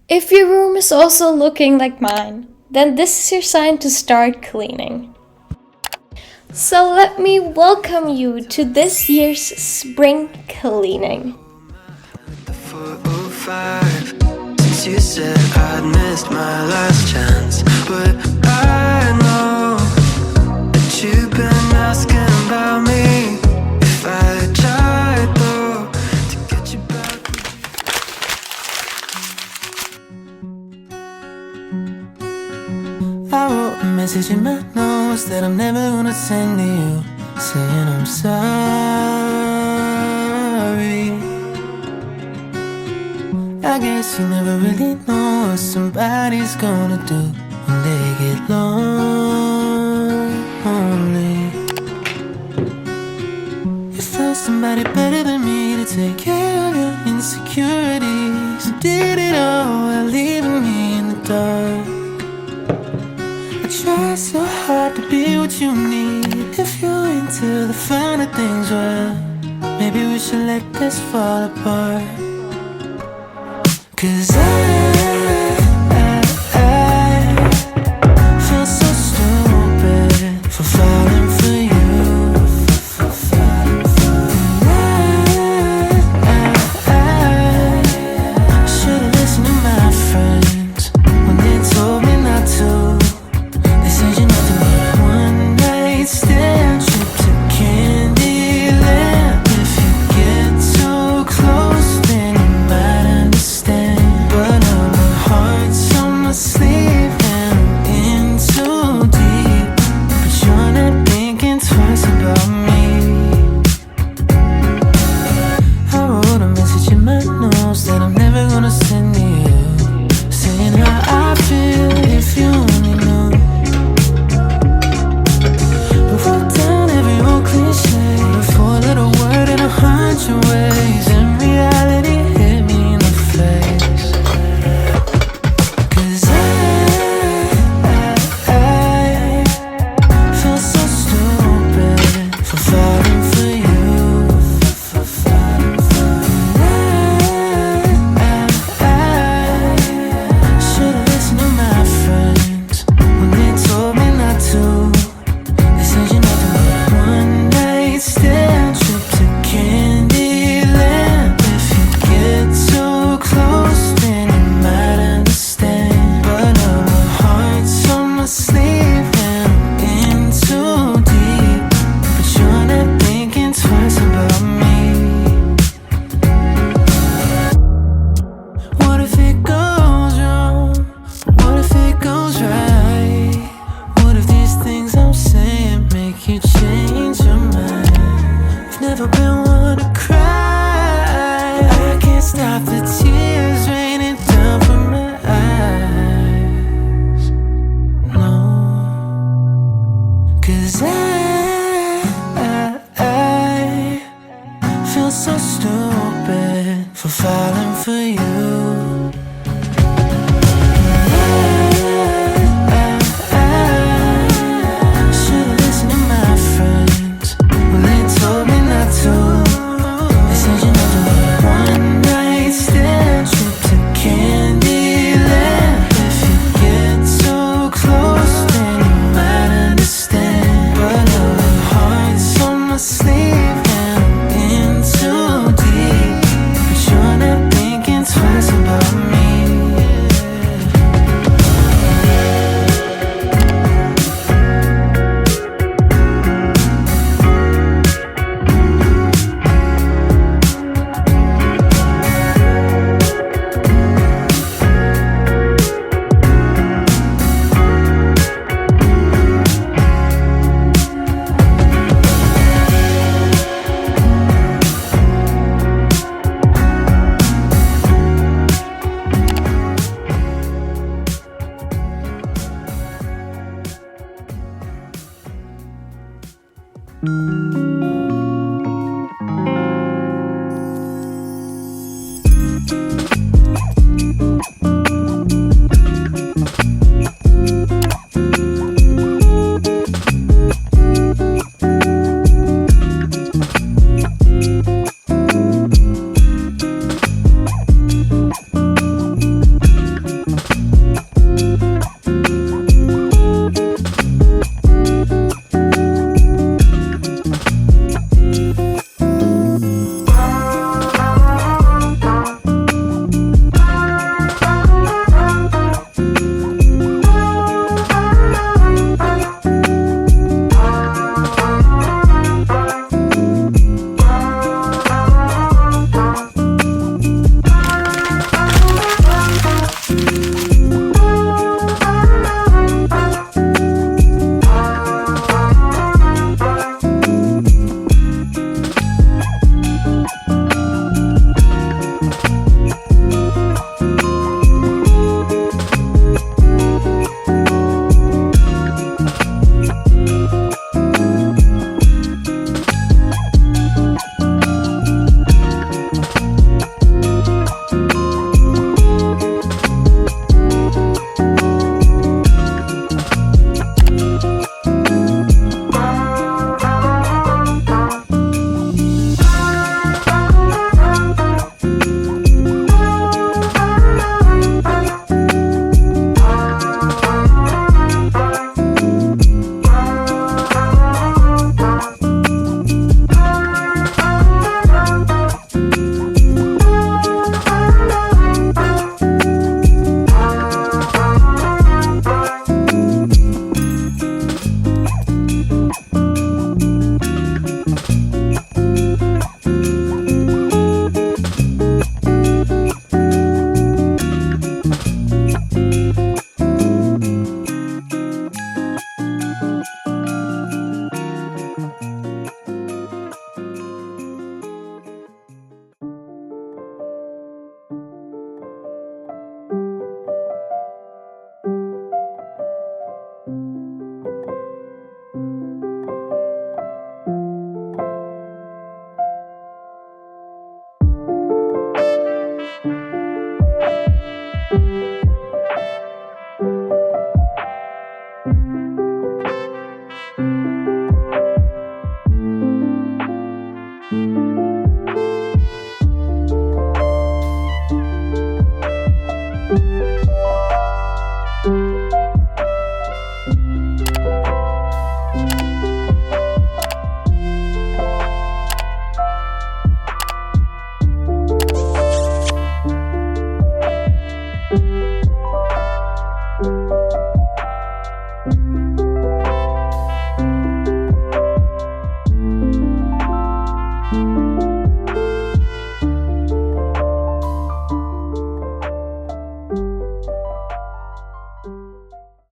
If your room is also looking like mine, then this is your sign to start cleaning. So let me welcome you to this year's spring cleaning. 4:05, since you said I'd missed my last chance, but I know that you've been asking about me. If I tried though to get you back. I wrote a message in my notes that I'm never gonna send to you, saying I'm sorry. I guess you never really know what somebody's gonna do when they get lonely. You found somebody better than me to take care of your insecurities. You did it all while leaving me in the dark. I try so hard to be what you need. If you're into the finer things, well, maybe we should let this fall apart. 'Cause I